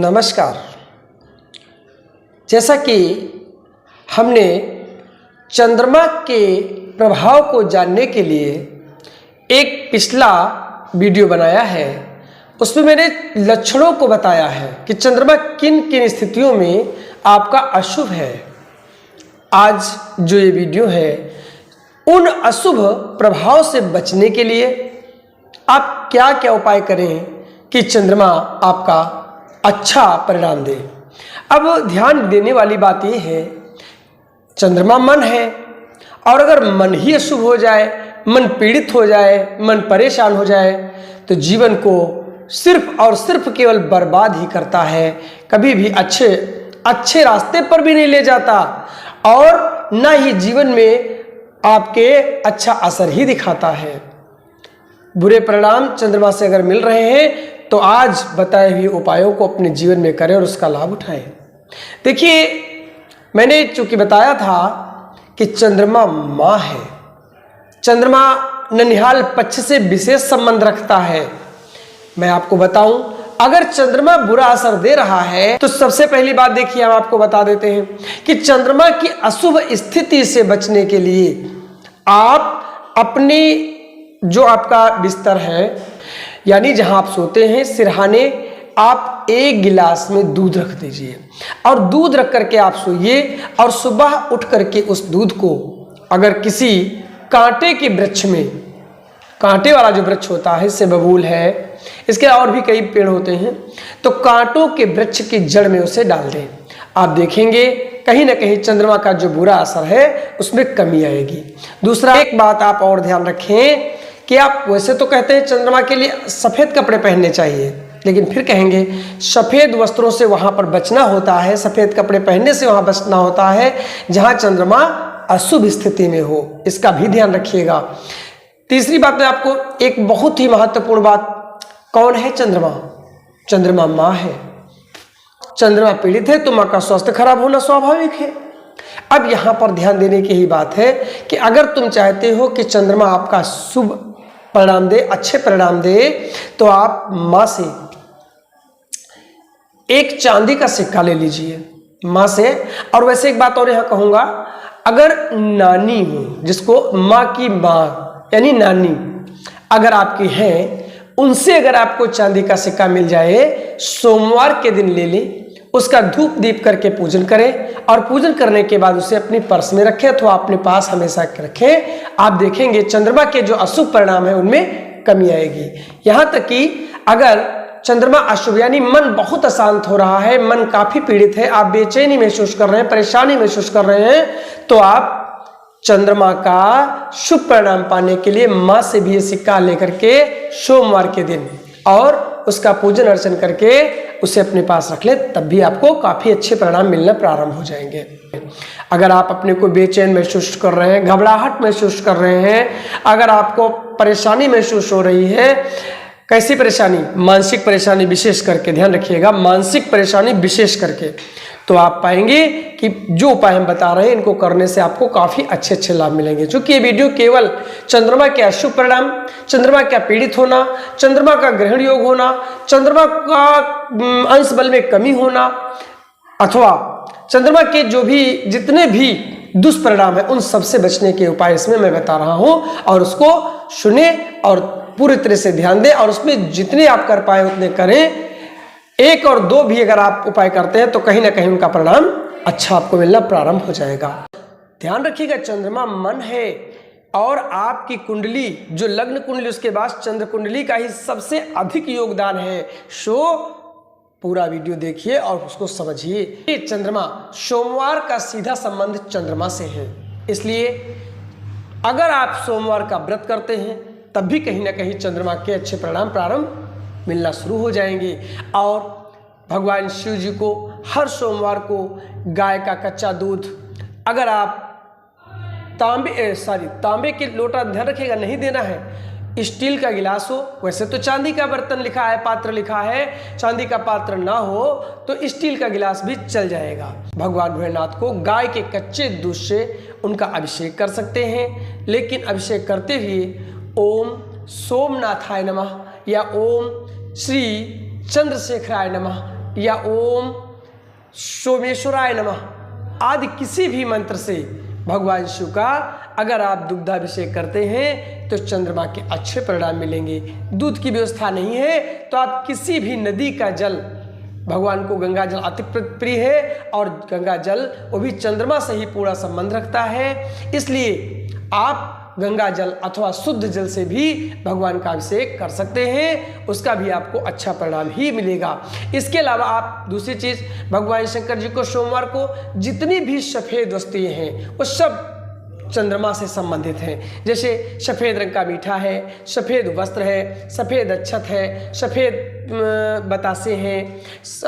नमस्कार। जैसा कि हमने चंद्रमा के प्रभाव को जानने के लिए एक पिछला वीडियो बनाया है, उसमें मैंने लक्षणों को बताया है कि चंद्रमा किन किन स्थितियों में आपका अशुभ है। आज जो ये वीडियो है, उन अशुभ प्रभाव से बचने के लिए आप क्या क्या उपाय करें कि चंद्रमा आपका अच्छा परिणाम दे। अब ध्यान देने वाली बात यह है, चंद्रमा मन है और अगर मन ही अशुभ हो जाए, मन पीड़ित हो जाए, मन परेशान हो जाए तो जीवन को सिर्फ और सिर्फ केवल बर्बाद ही करता है, कभी भी अच्छे रास्ते पर भी नहीं ले जाता और ना ही जीवन में आपके अच्छा असर ही दिखाता है। बुरे परिणाम चंद्रमा से अगर मिल रहे हैं तो आज बताए हुए उपायों को अपने जीवन में करें और उसका लाभ उठाएं। देखिए, मैंने चूंकि बताया था कि चंद्रमा माँ है, चंद्रमा ननिहाल पक्ष से विशेष संबंध रखता है। मैं आपको बताऊं, अगर चंद्रमा बुरा असर दे रहा है तो सबसे पहली बात देखिए, हम आपको बता देते हैं कि चंद्रमा की अशुभ स्थिति से बचने के लिए आप अपनी जो आपका बिस्तर है, यानी जहां आप सोते हैं, सिरहाने, आप एक गिलास में दूध रख दीजिए और दूध रख करके आप सोइए और सुबह उठ करके उस दूध को अगर किसी कांटे के वृक्ष में, कांटे वाला जो वृक्ष होता है, इससे बबूल है, इसके और भी कई पेड़ होते हैं, तो कांटों के वृक्ष की जड़ में उसे डाल दें। आप देखेंगे कहीं ना कहीं चंद्रमा का जो बुरा असर है उसमें कमी आएगी। दूसरा, एक बात आप और ध्यान रखें कि आप वैसे तो कहते हैं चंद्रमा के लिए सफ़ेद कपड़े पहनने चाहिए, लेकिन फिर कहेंगे सफ़ेद वस्त्रों से वहाँ पर बचना होता है, सफ़ेद कपड़े पहनने से वहाँ बचना होता है जहाँ चंद्रमा अशुभ स्थिति में हो, इसका भी ध्यान रखिएगा। तीसरी बात में आपको एक बहुत ही महत्वपूर्ण बात, कौन है चंद्रमा? चंद्रमा माँ है। चंद्रमा पीड़ित है तो माँ का स्वास्थ्य खराब होना स्वाभाविक है। अब यहाँ पर ध्यान देने की ही बात है कि अगर तुम चाहते हो कि चंद्रमा आपका शुभ परिणाम दे, अच्छे परिणाम दे, तो आप माँ से एक चांदी का सिक्का ले लीजिए माँ से। और वैसे एक बात और यहाँ कहूँगा, अगर नानी हो, जिसको माँ की माँ यानी नानी अगर आपकी है, उनसे अगर आपको चांदी का सिक्का मिल जाए, सोमवार के दिन ले लें, उसका धूप दीप करके पूजन करें और पूजन करने के बाद उसे अपनी पर्स में रखें अथवा अपने पास हमेशा रखें। आप देखेंगे चंद्रमा के जो अशुभ परिणाम है उनमें कमी आएगी। यहाँ तक कि अगर चंद्रमा अशुभ यानी मन बहुत अशांत हो रहा है, मन काफी पीड़ित है, आप बेचैनी महसूस कर रहे हैं, परेशानी महसूस कर रहे हैं, तो आप चंद्रमा का शुभ परिणाम पाने के लिए माँ से भी ये सिक्का लेकर के सोमवार के दिन और उसका पूजन अर्चन करके उसे अपने पास रख ले, तब भी आपको काफ़ी अच्छे परिणाम मिलना प्रारंभ हो जाएंगे। अगर आप अपने को बेचैन महसूस कर रहे हैं, घबराहट महसूस कर रहे हैं, अगर आपको परेशानी महसूस हो रही है, कैसी परेशानी? मानसिक परेशानी विशेष करके, ध्यान रखिएगा, मानसिक परेशानी विशेष करके, तो आप पाएंगे कि जो उपाय हम बता रहे हैं इनको करने से आपको काफ़ी अच्छे लाभ मिलेंगे। क्योंकि ये वीडियो केवल चंद्रमा के अशुभ परिणाम, चंद्रमा का पीड़ित होना, चंद्रमा का ग्रहण योग होना, चंद्रमा का अंश बल में कमी होना अथवा चंद्रमा के जो भी जितने भी दुष्परिणाम है उन सबसे बचने के उपाय इसमें मैं बता रहा हूँ, और उसको सुने और पूरी तरह से ध्यान दें और उसमें जितने आप कर पाए उतने करें। एक और दो भी अगर आप उपाय करते हैं तो कहीं ना कहीं उनका परिणाम अच्छा आपको मिलना प्रारंभ हो जाएगा। ध्यान रखिएगा, चंद्रमा मन है और आपकी कुंडली जो लग्न कुंडली, उसके बाद चंद्र कुंडली का ही सबसे अधिक योगदान है। सो पूरा वीडियो देखिए और उसको समझिए। चंद्रमा, सोमवार का सीधा संबंध चंद्रमा से है, इसलिए अगर आप सोमवार का व्रत करते हैं तब भी कहीं ना कहीं चंद्रमा के अच्छे परिणाम प्रारंभ मिलना शुरू हो जाएंगे। और भगवान शिव जी को हर सोमवार को गाय का कच्चा दूध, अगर आप तांबे के लोटा, ध्यान रखिएगा, नहीं देना है, स्टील का गिलास हो, वैसे तो चांदी का बर्तन लिखा है, पात्र लिखा है, चांदी का पात्र ना हो तो स्टील का गिलास भी चल जाएगा। भगवान भोलेनाथ को गाय के कच्चे दूध से उनका अभिषेक कर सकते हैं, लेकिन अभिषेक करते हुए ओम सोमनाथाय नमः या ओम श्री चंद्रशेखराय नमः या ओम सोमेश्वराय नमः आदि किसी भी मंत्र से भगवान शिव का अगर आप दुग्धाभिषेक करते हैं तो चंद्रमा के अच्छे परिणाम मिलेंगे। दूध की व्यवस्था नहीं है तो आप किसी भी नदी का जल, भगवान को गंगा जल अति प्रिय है और गंगा जल वो भी चंद्रमा से ही पूरा संबंध रखता है, इसलिए आप गंगा जल अथवा शुद्ध जल से भी भगवान का अभिषेक कर सकते हैं, उसका भी आपको अच्छा परिणाम ही मिलेगा। इसके अलावा आप दूसरी चीज़, भगवान शंकर जी को सोमवार को जितनी भी सफ़ेद वस्तुएं हैं वो सब चंद्रमा से संबंधित हैं। जैसे सफ़ेद रंग का मीठा है, सफ़ेद वस्त्र है, सफ़ेद अक्षत है, सफ़ेद बतासे हैं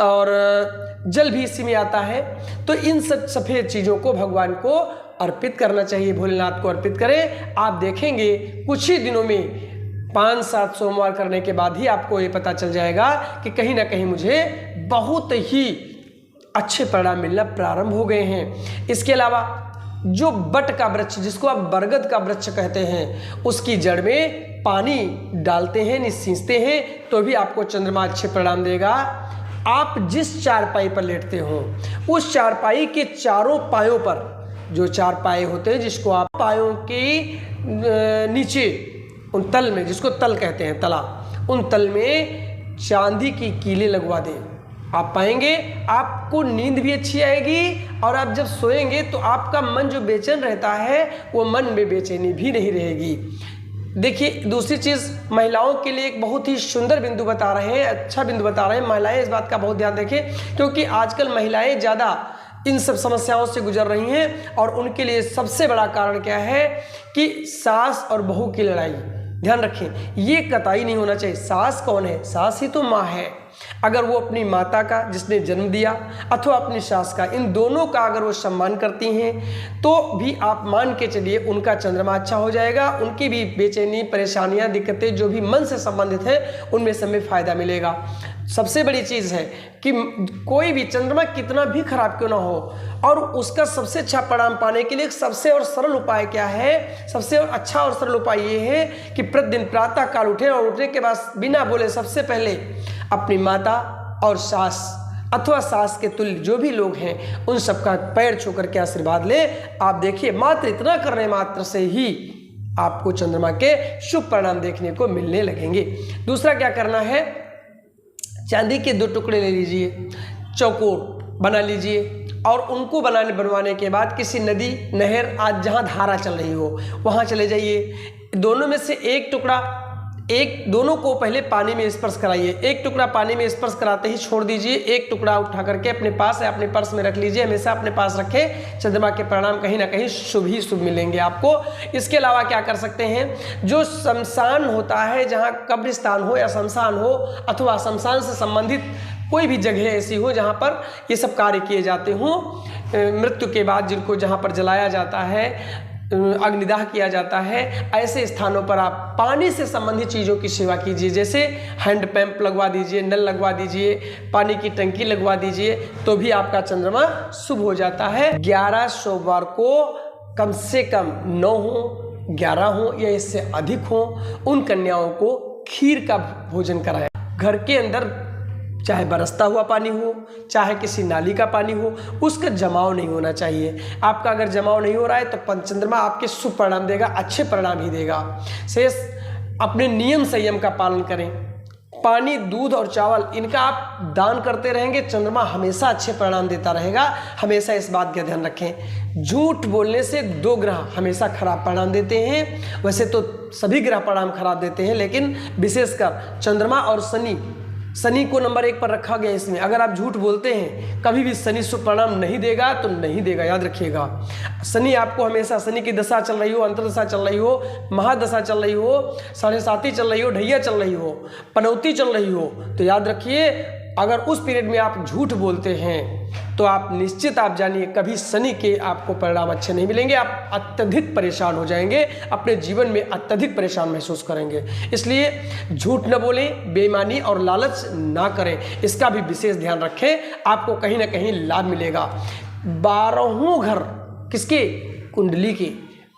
और जल भी इसी में आता है। तो इन सब सफ़ेद चीज़ों को भगवान को अर्पित करना चाहिए, भोलेनाथ को अर्पित करें। आप देखेंगे कुछ ही दिनों में 5-7 सोमवार करने के बाद ही आपको ये पता चल जाएगा कि कहीं ना कहीं मुझे बहुत ही अच्छे परिणाम मिलना प्रारंभ हो गए हैं। इसके अलावा जो बट का वृक्ष, जिसको आप बरगद का वृक्ष कहते हैं, उसकी जड़ में पानी डालते हैं, सींचते हैं तो भी आपको चंद्रमा अच्छे परिणाम देगा। आप जिस चारपाई पर लेटते हो उस चारपाई के चारों पायों पर, जो चार पाए होते हैं जिसको आप पायों के नीचे उन तल में, जिसको तल कहते हैं तला, उन तल में चांदी की कीलें लगवा दें। आप पाएंगे आपको नींद भी अच्छी आएगी और आप जब सोएंगे तो आपका मन जो बेचैन रहता है वो मन में बेचैनी भी नहीं रहेगी। देखिए दूसरी चीज़, महिलाओं के लिए एक बहुत ही सुंदर बिंदु बता रहे हैं, अच्छा बिंदु बता रहे हैं। महिलाएं इस बात का बहुत ध्यान रखें क्योंकि आजकल महिलाएं ज़्यादा इन सब समस्याओं से गुजर रही हैं और उनके लिए सबसे बड़ा कारण क्या है कि सास और बहू की लड़ाई। ध्यान रखें, ये कतई नहीं होना चाहिए। सास कौन है? सास ही तो माँ है। अगर वो अपनी माता का, जिसने जन्म दिया, अथवा अपनी सास का, इन दोनों का अगर वो सम्मान करती हैं तो भी आप मान के चलिए उनका चंद्रमा अच्छा हो जाएगा। उनकी भी बेचैनी, परेशानियां, दिक्कतें जो भी मन से संबंधित है उनमें सब में फायदा मिलेगा। सबसे बड़ी चीज़ है कि कोई भी चंद्रमा कितना भी खराब क्यों ना हो और उसका सबसे अच्छा परिणाम पाने के लिए सबसे और सरल उपाय क्या है? सबसे और अच्छा और सरल उपाय ये है कि प्रतिदिन प्रातः काल उठें और उठने के बाद बिना बोले सबसे पहले अपनी माता और सास अथवा सास के तुल्य जो भी लोग हैं उन सबका पैर छू करके आशीर्वाद ले। आप देखिए मात्र इतना करने मात्र से ही आपको चंद्रमा के शुभ परिणाम देखने को मिलने लगेंगे। दूसरा क्या करना है, चांदी के 2 टुकड़े ले लीजिए, चौकोर बना लीजिए और उनको बनवाने के बाद किसी नदी, नहर आज जहाँ धारा चल रही हो वहाँ चले जाइए। दोनों में से एक टुकड़ा, दोनों को पहले पानी में स्पर्श कराइए। एक टुकड़ा पानी में स्पर्श कराते ही छोड़ दीजिए, एक टुकड़ा उठा करके अपने पास या अपने पर्स में रख लीजिए। हमेशा अपने पास रखें, चंद्रमा के परिणाम कहीं ना कहीं शुभ ही शुभ मिलेंगे आपको। इसके अलावा क्या कर सकते हैं, जो शमशान होता है, जहाँ कब्रिस्तान हो या शमशान हो अथवा शमशान से संबंधित कोई भी जगह ऐसी हो जहाँ पर ये सब कार्य किए जाते हों, मृत्यु के बाद जिनको जहाँ पर जलाया जाता है, अग्निदाह किया जाता है, ऐसे स्थानों पर आप पानी से संबंधित चीज़ों की सेवा कीजिए। जैसे हैंड पंप लगवा दीजिए, नल लगवा दीजिए, पानी की टंकी लगवा दीजिए, तो भी आपका चंद्रमा शुभ हो जाता है। 11 सोमवार को कम से कम 9 हो, 11 हो या इससे अधिक हो, उन कन्याओं को खीर का भोजन कराएं। घर के अंदर चाहे बरसता हुआ पानी हो, चाहे किसी नाली का पानी हो, उसका जमाव नहीं होना चाहिए। आपका अगर जमाव नहीं हो रहा है तो पंचचंद्रमा आपके शुभ परिणाम देगा, अच्छे परिणाम ही देगा। शेष अपने नियम संयम का पालन करें। पानी, दूध और चावल इनका आप दान करते रहेंगे, चंद्रमा हमेशा अच्छे परिणाम देता रहेगा। हमेशा इस बात का ध्यान रखें। झूठ बोलने से 2 ग्रह हमेशा खराब परिणाम देते हैं। वैसे तो सभी ग्रह परिणाम खराब देते हैं, लेकिन विशेषकर चंद्रमा और शनि को नंबर 1 पर रखा गया। इसमें अगर आप झूठ बोलते हैं कभी भी शनि शुभ परिणाम नहीं देगा तो नहीं देगा, याद रखिएगा। शनि आपको हमेशा, शनि की दशा चल रही हो, अंतर्दशा चल रही हो, महादशा चल रही हो, 7.5 चल रही हो, ढैया चल रही हो, पनौती चल रही हो, तो याद रखिए अगर उस पीरियड में आप झूठ बोलते हैं तो आप निश्चित, आप जानिए कभी शनि के आपको परिणाम अच्छे नहीं मिलेंगे। आप अत्यधिक परेशान हो जाएंगे, अपने जीवन में अत्यधिक परेशान महसूस करेंगे। इसलिए झूठ न बोलें, बेईमानी और लालच ना करें, इसका भी विशेष ध्यान रखें। आपको कहीं ना कहीं लाभ मिलेगा। 12 घर किसके? कुंडली के।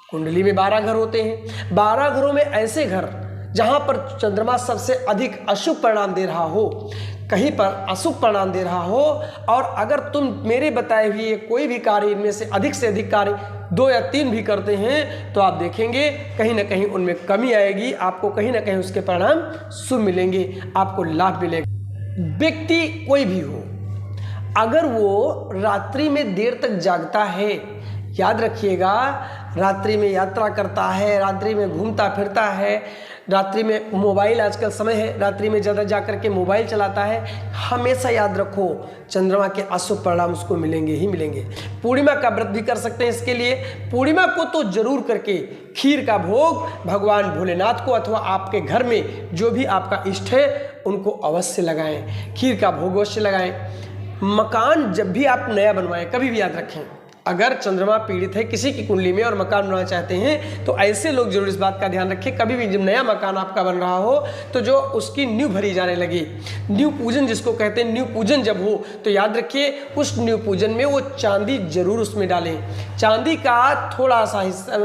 कुंडली में 12 घर होते हैं। 12 घरों में ऐसे घर जहाँ पर चंद्रमा सबसे अधिक अशुभ परिणाम दे रहा हो कहीं पर अशुभ परिणाम दे रहा हो, और अगर तुम मेरे बताए हुए कोई भी कार्य इनमें से अधिक कार्य 2 या 3 भी करते हैं तो आप देखेंगे कहीं ना कहीं उनमें कमी आएगी, आपको कहीं ना कहीं उसके परिणाम शुभ मिलेंगे, आपको लाभ मिलेगा। व्यक्ति कोई भी हो, अगर वो रात्रि में देर तक जागता है, याद रखिएगा, रात्रि में यात्रा करता है, रात्रि में घूमता फिरता है, रात्रि में मोबाइल, आजकल समय है रात्रि में ज़्यादा जा कर के मोबाइल चलाता है, हमेशा याद रखो चंद्रमा के अशुभ परिणाम उसको मिलेंगे ही मिलेंगे। पूर्णिमा का व्रत भी कर सकते हैं। इसके लिए पूर्णिमा को तो जरूर करके खीर का भोग भगवान भोलेनाथ को अथवा आपके घर में जो भी आपका इष्ट है उनको अवश्य लगाएं, खीर का भोग अवश्य लगाएं। मकान जब भी आप नया बनवाएं, कभी भी याद रखें, अगर चंद्रमा पीड़ित है किसी की कुंडली में और मकान बनवाना चाहते हैं तो ऐसे लोग जरूर इस बात का ध्यान रखें, कभी भी जब नया मकान आपका बन रहा हो तो जो उसकी नींव भरी जाने लगी, नींव पूजन जिसको कहते हैं, नींव पूजन जब हो तो याद रखिए उस नींव पूजन में वो चांदी जरूर उसमें डालें, चांदी का थोड़ा सा हिस्सा,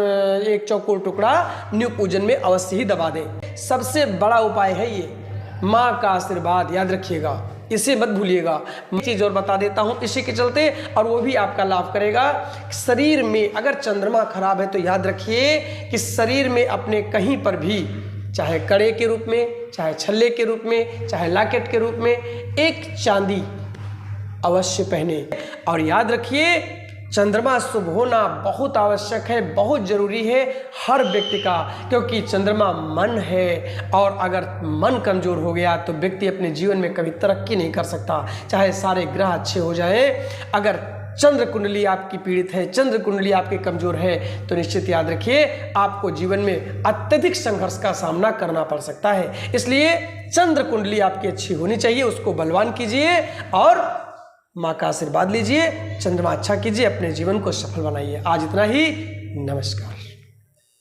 एक चौकोर टुकड़ा नींव पूजन में अवश्य ही दबा दें। सबसे बड़ा उपाय है ये, माँ का आशीर्वाद, याद रखिएगा, इसे मत भूलिएगा। मैं चीज़ और बता देता हूँ इसी के चलते, और वो भी आपका लाभ करेगा। शरीर में अगर चंद्रमा खराब है तो याद रखिए कि शरीर में अपने कहीं पर भी, चाहे कड़े के रूप में, चाहे छल्ले के रूप में, चाहे लॉकेट के रूप में, एक चांदी अवश्य पहने। और याद रखिए चंद्रमा शुभ होना बहुत आवश्यक है, बहुत जरूरी है हर व्यक्ति का, क्योंकि चंद्रमा मन है, और अगर मन कमजोर हो गया तो व्यक्ति अपने जीवन में कभी तरक्की नहीं कर सकता, चाहे सारे ग्रह अच्छे हो जाएं। अगर चंद्र कुंडली आपकी पीड़ित है, चंद्र कुंडली आपकी कमजोर है तो निश्चित याद रखिए आपको जीवन में अत्यधिक संघर्ष का सामना करना पड़ सकता है। इसलिए चंद्र कुंडली आपकी अच्छी होनी चाहिए, उसको बलवान कीजिए और माँ का आशीर्वाद लीजिए, चंद्रमा अच्छा कीजिए, अपने जीवन को सफल बनाइए। आज इतना ही, नमस्कार।